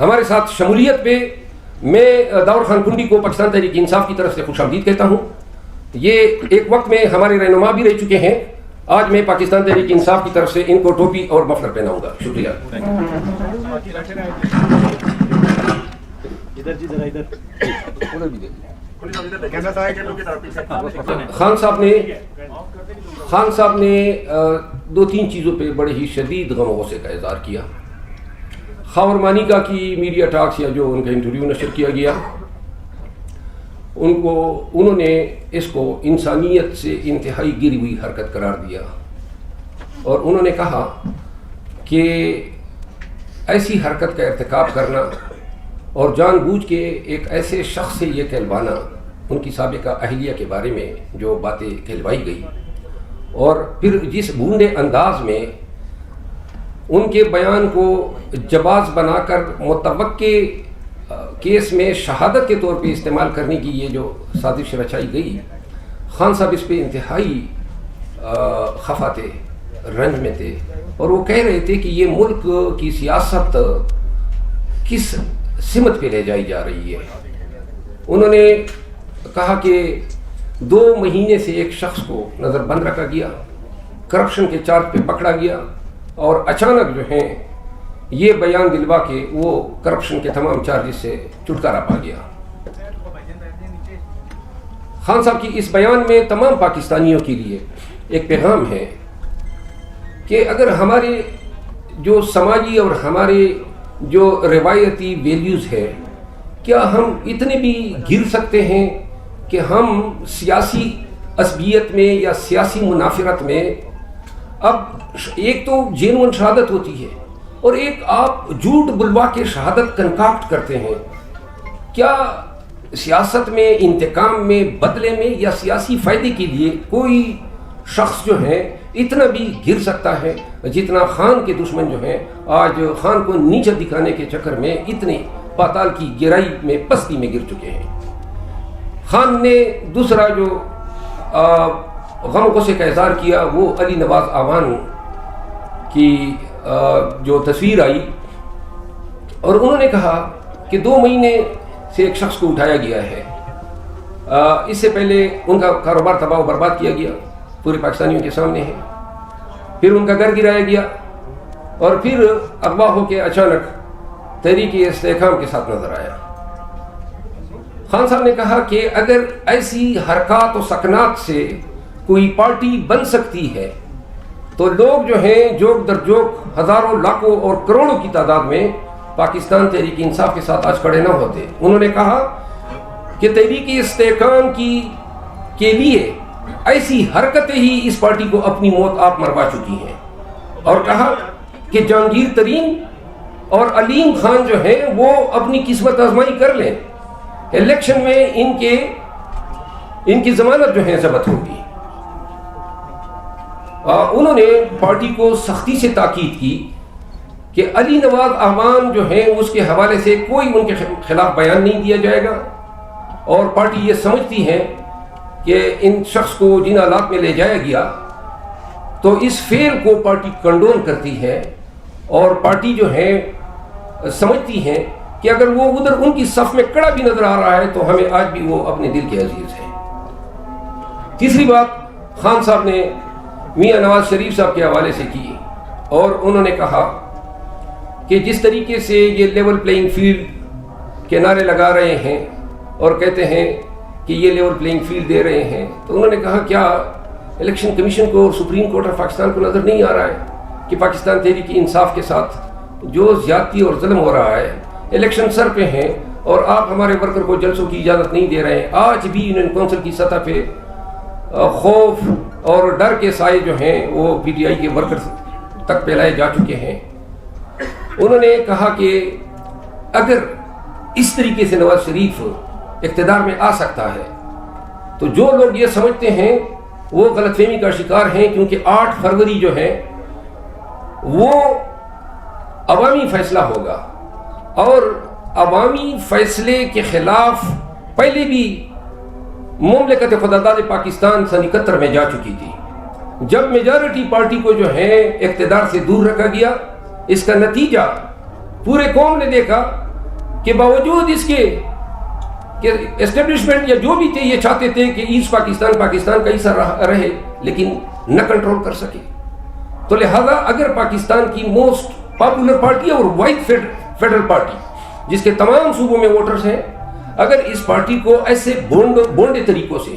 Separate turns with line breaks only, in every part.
ہمارے ساتھ شمولیت پہ میں داؤد خان کنڈی کو پاکستان تحریک انصاف کی طرف سے خوش آمدید کہتا ہوں. یہ ایک وقت میں ہمارے رہنما بھی رہ چکے ہیں. آج میں پاکستان تحریک انصاف کی طرف سے ان کو ٹوپی اور مفلر پہناؤں گا. شکریہ. خان صاحب نے 2-3 چیزوں پہ بڑے ہی شدید غم و غصے کا اظہار کیا. خاور مانیکا کی میڈیا ٹاکس یا جو ان کا انٹرویو نشر کیا گیا انہوں نے اس کو انسانیت سے انتہائی گری ہوئی حرکت قرار دیا اور انہوں نے کہا کہ ایسی حرکت کا ارتکاب کرنا اور جان بوجھ کے ایک ایسے شخص سے یہ کہلوانا، ان کی سابقہ اہلیہ کے بارے میں جو باتیں کہلوائی گئی اور پھر جس بھونڈے انداز میں ان کے بیان کو جواز بنا کر متوقع کیس میں شہادت کے طور پہ استعمال کرنے کی یہ جو سازش رچائی گئی، خان صاحب اس پہ انتہائی خفا تھے، رنج میں تھے اور وہ کہہ رہے تھے کہ یہ ملک کی سیاست کس سمت پہ لے جائی جا رہی ہے. انہوں نے کہا کہ 2 مہینے سے ایک شخص کو نظر بند رکھا گیا، کرپشن کے چارج پہ پکڑا گیا اور اچانک جو ہیں یہ بیان دلوا کے وہ کرپشن کے تمام چارجز سے چھٹکارا پا گیا. خان صاحب کی اس بیان میں تمام پاکستانیوں کے لیے ایک پیغام ہے کہ اگر ہمارے جو سماجی اور ہمارے جو روایتی ویلیوز ہے، کیا ہم اتنے بھی گر سکتے ہیں کہ ہم سیاسی عصبیت میں یا سیاسی منافرت میں، اب ایک تو جینون شہادت ہوتی ہے اور ایک آپ جھوٹ بلوا کے شہادت کنکاکٹ کرتے ہیں، کیا سیاست میں، انتقام میں، بدلے میں یا سیاسی فائدے کے لیے کوئی شخص جو ہے اتنا بھی گر سکتا ہے جتنا خان کے دشمن جو ہیں آج خان کو نیچا دکھانے کے چکر میں اتنے پاتال کی گہرائی میں، پستی میں گر چکے ہیں. خان نے دوسرا جو غم و غصے کا اظہار کیا وہ علی نواز اعوان کی جو تصویر آئی اور انہوں نے کہا کہ 2 مہینے سے ایک شخص کو اٹھایا گیا ہے. اس سے پہلے ان کا کاروبار تباہ و برباد کیا گیا، پورے پاکستانیوں کے سامنے ہے. پھر ان کا گھر گرایا گیا اور پھر اغوا ہو کے اچانک تحریک استحکام کے ساتھ نظر آیا. خان صاحب نے کہا کہ اگر ایسی حرکات و سکنات سے کوئی پارٹی بن سکتی ہے تو لوگ جو ہیں جوک در جوک ہزاروں، لاکھوں اور کروڑوں کی تعداد میں پاکستان تحریک انصاف کے ساتھ آج کھڑے نہ ہوتے. انہوں نے کہا کہ تحریک استحکام کے لیے ایسی حرکتیں ہی اس پارٹی کو اپنی موت آپ مروا چکی ہیں اور کہا کہ جہانگیر ترین اور علیم خان جو ہیں وہ اپنی قسمت آزمائی کر لیں، الیکشن میں ان کی ضمانت جو ہے ضبط ہوگی. انہوں نے پارٹی کو سختی سے تاکید کی کہ علی نواز اعوان جو ہیں اس کے حوالے سے کوئی ان کے خلاف بیان نہیں دیا جائے گا اور پارٹی یہ سمجھتی ہے کہ ان شخص کو جن حالات میں لے جایا گیا تو اس فیل کو پارٹی کنڈون کرتی ہے اور پارٹی جو ہے سمجھتی ہے کہ اگر وہ ادھر ان کی صف میں کڑا بھی نظر آ رہا ہے تو ہمیں آج بھی وہ اپنے دل کے عزیز ہیں. تیسری بات خان صاحب نے میاں نواز شریف صاحب کے حوالے سے کی اور انہوں نے کہا کہ جس طریقے سے یہ لیول پلینگ فیلڈ کے نعرے لگا رہے ہیں اور کہتے ہیں کہ یہ لیول پلینگ فیلڈ دے رہے ہیں، تو انہوں نے کہا کیا الیکشن کمیشن کو اور سپریم کورٹ آف پاکستان کو نظر نہیں آ رہا ہے کہ پاکستان تحریک انصاف کے ساتھ جو زیادتی اور ظلم ہو رہا ہے، الیکشن سر پہ ہیں اور آپ ہمارے ورکر کو جلسوں کی اجازت نہیں دے رہے ہیں. آج بھی یونین کونسل کی سطح پہ خوف اور ڈر کے سائے جو ہیں وہ پی ٹی آئی کے ورکر تک پھیلائے جا چکے ہیں. انہوں نے کہا کہ اگر اس طریقے سے نواز شریف اقتدار میں آ سکتا ہے تو جو لوگ یہ سمجھتے ہیں وہ غلط فہمی کا شکار ہیں، کیونکہ 8 فروری جو ہے وہ عوامی فیصلہ ہوگا اور عوامی فیصلے کے خلاف پہلے بھی مملکت خداداد پاکستان سن 71 میں جا چکی تھی. جب میجارٹی پارٹی کو جو ہے اقتدار سے دور رکھا گیا، اس کا نتیجہ پورے قوم نے دیکھا کے باوجود اس کے کہ اسٹیبلشمنٹ یا جو بھی تھے یہ چاہتے تھے کہ ایسٹ پاکستان کا حصہ رہے لیکن نہ کنٹرول کر سکے. تو لہذا اگر پاکستان کی موسٹ پاپولر پارٹی اور وائٹ فیڈرل پارٹی جس کے تمام صوبوں میں ووٹرز ہیں، اگر اس پارٹی کو ایسے بونڈے طریقوں سے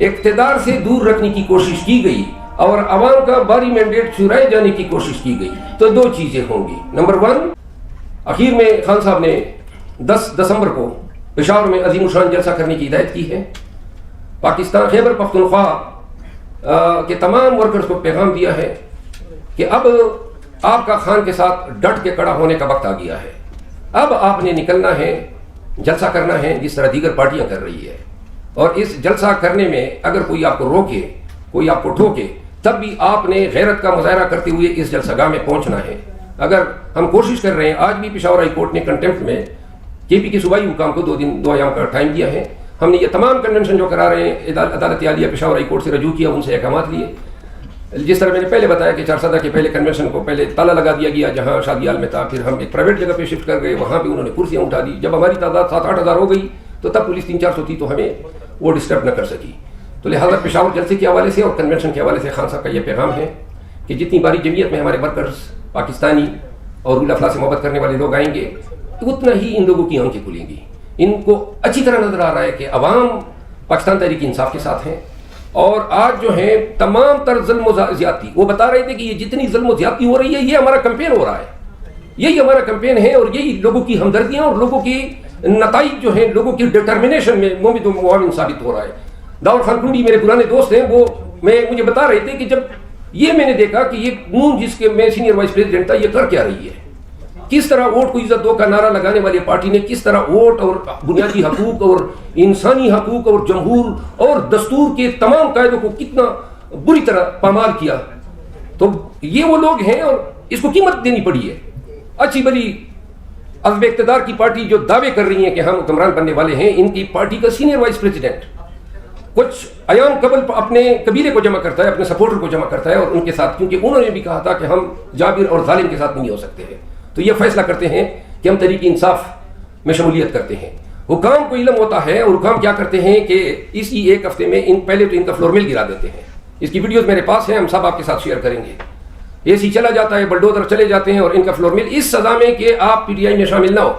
اقتدار سے دور رکھنے کی کوشش کی گئی اور عوام کا باری مینڈیٹ چرائے جانے کی کوشش کی گئی تو دو چیزیں ہوں گی. نمبر 1، اخیر میں خان صاحب نے 10 دسمبر کو پشاور میں عظیم الشان جلسہ کرنے کی ہدایت کی ہے. پاکستان خیبر پختونخوا کے تمام ورکرز کو پیغام دیا ہے کہ اب آپ کا خان کے ساتھ ڈٹ کے کڑا ہونے کا وقت آ گیا ہے. اب آپ نے نکلنا ہے، جلسہ کرنا ہے جس طرح دیگر پارٹیاں کر رہی ہے، اور اس جلسہ کرنے میں اگر کوئی آپ کو روکے، کوئی آپ کو ٹھوکے، تب بھی آپ نے غیرت کا مظاہرہ کرتے ہوئے اس جلسہ گاہ میں پہنچنا ہے. اگر ہم کوشش کر رہے ہیں، آج بھی پشاور ہائی کورٹ نے کنٹمپٹ میں کے پی کے صوبائی حکام کو 2 ایام کا ٹائم دیا ہے. ہم نے یہ تمام کنونشن جو کرا رہے ہیں عدالت عالیہ پشاور ہائی کورٹ سے رجوع کیا، ان سے احکامات لیے. جس طرح میں نے پہلے بتایا کہ 4 سدہ کے پہلے کنونشن کو پہلے تالا لگا دیا گیا جہاں شادی حال میں تھا، پھر ہم ایک پرائیویٹ جگہ پہ شفٹ کر گئے، وہاں پہ انہوں نے کرسیاں اٹھا دی. جب ہماری تعداد 7-8 ہزار ہو گئی تو تب پولیس 300-400 تھی تو ہمیں وہ ڈسٹرب نہ کر سکی. تو لہٰذا پشاور جلسے کے حوالے سے اور کنونشن کے حوالے سے خان صاحب کا یہ پیغام ہے کہ جتنی باری جمعیت میں ہمارے ورکرز پاکستانی اور رول آف لا سے محبت کرنے والے لوگ آئیں گے اتنا ہی ان لوگوں کی آنکھیں کھلیں گی. ان کو اچھی طرح نظر آ رہا ہے کہ عوام پاکستان تحریک انصاف کے ساتھ ہیں، اور آج جو ہے تمام تر ظلم و زیادتی، وہ بتا رہے تھے کہ یہ جتنی ظلم و زیادتی ہو رہی ہے یہ ہمارا کمپین ہو رہا ہے، یہی ہمارا کمپین ہے، اور یہی لوگوں کی ہمدردیاں اور لوگوں کی نتائج جو ہیں، لوگوں کی ڈٹرمنیشن میں مومد و معاون ثابت ہو رہا ہے. داؤد خان کنڈی میرے پرانے دوست ہیں، وہ مجھے بتا رہے تھے کہ جب یہ میں نے دیکھا کہ یہ نون جس کے میں سینئر وائس پریزیڈنٹ تھا یہ کر کیا رہی ہے، کس طرح ووٹ کو عزت دو کا نعرہ لگانے والی پارٹی نے کس طرح ووٹ اور بنیادی حقوق اور انسانی حقوق اور جمہور اور دستور کے تمام قاعدوں کو کتنا بری طرح پامال کیا. تو یہ وہ لوگ ہیں اور اس کو قیمت دینی پڑی ہے. اچھی بلی عزب اقتدار کی پارٹی جو دعوے کر رہی ہیں کہ ہم حکمران بننے والے ہیں، ان کی پارٹی کا سینئر وائس پریزیڈنٹ کچھ ایام قبل اپنے قبیلے کو جمع کرتا ہے، اپنے سپورٹر کو جمع کرتا ہے اور ان کے ساتھ، کیونکہ انہوں نے بھی کہا تھا کہ ہم جابر اور ظالم کے ساتھ نہیں ہو سکتے ہیں، تو یہ فیصلہ کرتے ہیں کہ ہم تحریک انصاف میں شمولیت کرتے ہیں. حکام کو علم ہوتا ہے اور حکام کیا کرتے ہیں کہ اسی ایک ہفتے میں پہلے تو ان کا فلور مل گرا دیتے ہیں. اس کی ویڈیوز میرے پاس ہیں، ہم سب آپ کے ساتھ شیئر کریں گے. اے سی چلا جاتا ہے، بلڈوزر چلے جاتے ہیں اور ان کا فلور مل اس سزا میں کہ آپ پی ٹی آئی میں شامل نہ ہو.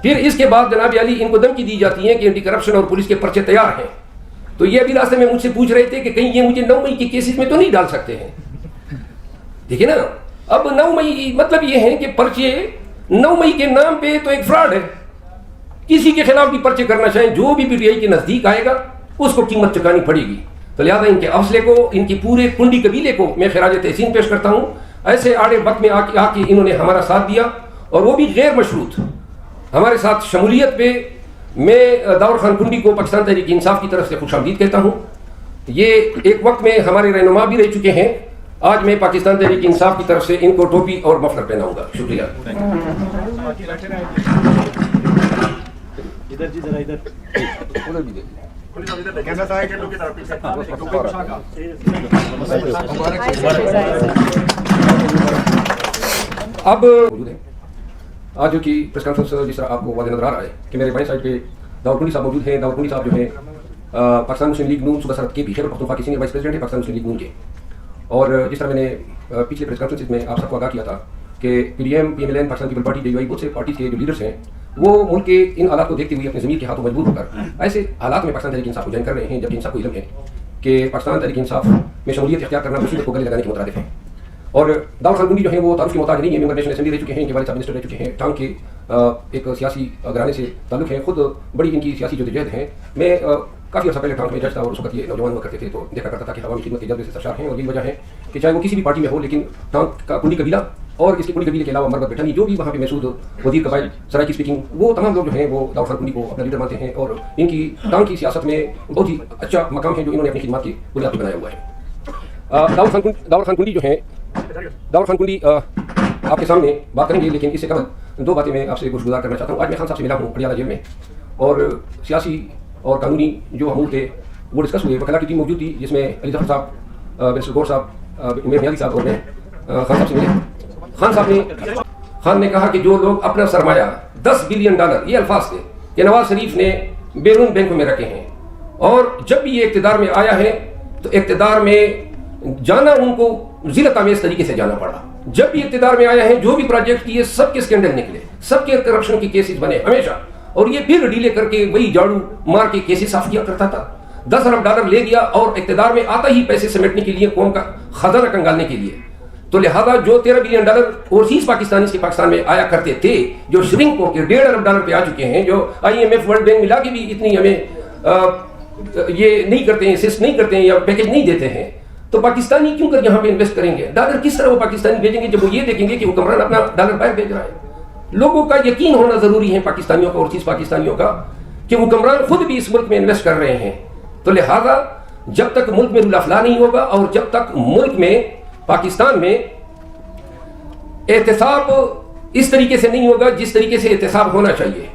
پھر اس کے بعد جناب علی ان کو دھمکی دی جاتی ہے کہ اینٹی کرپشن اور پولیس کے پرچے تیار ہیں. تو یہ ابھی راستے میں مجھ سے پوچھ رہے تھے کہ کہیں یہ مجھے 9 مئی کے کیسز میں تو نہیں ڈال سکتے ہیں. دیکھیں نا، اب 9 مئی مطلب یہ ہے کہ پرچے 9 مئی کے نام پہ تو ایک فراڈ ہے. کسی کے خلاف بھی پرچے کرنا چاہیں، جو بھی پی ٹی آئی کے نزدیک آئے گا اس کو قیمت چکانی پڑے گی. تو لہٰذا ان کے حوصلے کو، ان کی پورے کنڈی قبیلے کو میں خراج تحسین پیش کرتا ہوں. ایسے آڑے وقت میں آ کے انہوں نے ہمارا ساتھ دیا اور وہ بھی غیر مشروط ہمارے ساتھ شمولیت پہ. میں داؤد خان کنڈی کو پاکستان تحریک انصاف کی طرف سے خوش آمدید کہتا ہوں. یہ ایک وقت میں ہمارے رہنما بھی رہ چکے ہیں. آج میں پاکستان تحریک انصاف کی طرف سے ان کو ٹوپی اور مفلر پہناؤں گا. شکریہ. اب آج کی پریس کانفرنس جس طرح آپ کو واضح نظر آ رہا ہے کہ میرے بائیں سائڈ پہ داؤد کنڈی صاحب موجود ہیں. داؤد کنڈی صاحب جو ہیں پاکستان مسلم لیگ نون صوبہ سرحد کے خیبر پختونخوا کے سینئر وائس پریزیڈنٹ ہیں پاکستان مسلم لیگ نون کے. اور جس طرح میں نے پچھلے پریس کانفرنس میں آپ سب کو آگاہ کیا تھا کہ P D M, P M L N, Pakistan People Party, D Y, بہت سے پارٹیز کے جو لیڈرس ہیں وہ ملک کے ان حالات کو دیکھتے ہوئے اپنے ضمیر کے ہاتھوں مجبور ہو کر ایسے حالات میں پاکستان تحریک انصاف کو جوائن کر رہے ہیں، جبکہ ان سب کو علم ہے کہ پاکستان تحریک انصاف میں شمولیت اختیار کرنا مصیبت کو گلے لگانے کے مترادف ہے. اور داؤد خان کنڈی جو ہیں وہ تعارف کے محتاج نہیں ہے، ممبر نیشنل اسمبلی رہ چکے ہیں، ان کے والد صاحب منسٹر رہ چکے ہیں، ٹانگ کے ایک سیاسی گھرانے سے تعلق ہے، خود بڑی ان کی سیاسی جدوجہد ہیں. میں کافی عرصہ پہلے ٹانگ میں جج تھا اور اس وقت یہ نوجوان ہوا کرتے تھے تو دیکھا کرتا تھا کہ عوامی خدمت کے جذبے سے سرشار ہیں. اور یہی وجہ ہے کہ چاہے وہ کسی بھی پارٹی میں ہو لیکن ٹانگ کا کنڈی قبیلہ اور اس کے کنڈی قبیلے کے علاوہ مربت بیٹھانی جو بھی وہاں پہ محسود وزیر قبائل سرائے کی اسپیکنگ، وہ تمام لوگ جو ہیں وہ داؤد خان کنڈی کو اپنا لیڈر مانتے ہیں اور ان کی ٹانگ کی سیاست میں بہت ہی اچھا مقام ہے جو انہوں نے اپنی خدمات کی بنیاد پہ بنایا ہوا ہے. داؤد خان کنڈی جو ہیں، داؤد خان کنڈی آپ کے سامنے بات کریں گے، لیکن اس سے قبل 2 باتیں میں آپ سے گزار کرنا چاہتا ہوں. آج میں خان صاحب سے ملا ہوں پٹیالہ جیل میں اور سیاسی اور قانونی جو امور تھے وہ ڈسکس ہوئے. وکلا کی ٹیم موجود تھی جس میں علی ظفر صاحب، بیرسٹر گور صاحب، عمیر میالی صاحب اور میں خان صاحب سے ملے. خان نے کہا کہ جو لوگ اپنا سرمایہ $10 بلین، یہ الفاظ تھے کہ نواز شریف نے بیرون بینکوں میں رکھے ہیں، اور جب بھی یہ اقتدار میں آیا ہے تو اقتدار میں جانا ان کو ذلت آمیز طریقے سے جانا پڑا۔ جب بھی اقتدار میں آیا ہے جو بھی پروجیکٹ کیے سب کے اسکینڈل نکلے، سب کے کرپشن کے کیسز بنے ہمیشہ، اور یہ پھر ڈیلے کر کے وہی جھاڑو مار کے کیسز صاف کیا کرتا تھا۔ $10 ارب لے گیا اور اقتدار میں آتا ہی پیسے سمیٹنے کے لیے، قوم کا خزانہ کنگالنے کے لیے۔ تو لہذا جو $13 بلین اوورسیز پاکستانی کے پاکستان میں آیا کرتے تھے، جو شرنک ہو کے $1.5 ارب پہ آ چکے ہیں، جو IMF ورلڈ بینک ملا کے بھی اتنی ہمیں یہ نہیں کرتے ہیں، اسسٹ نہیں کرتے ہیں یا پیکج نہیں دیتے ہیں، تو پاکستانی کیوں کر یہاں پہ انویسٹ کریں گے؟ ڈالر کس طرح وہ پاکستانی بھیجیں گے جب وہ یہ دیکھیں گے کہ حکمران اپنا ڈالر باہر بھیج رہا ہے؟ لوگوں کا یقین ہونا ضروری ہے، پاکستانیوں کا، اوورسیز پاکستانیوں کا، کہ حکمران خود بھی اس ملک میں انویسٹ کر رہے ہیں۔ تو لہذا جب تک ملک میں رول آف لا نہیں ہوگا اور جب تک ملک میں پاکستان میں احتساب اس طریقے سے نہیں ہوگا جس طریقے سے احتساب ہونا چاہیے،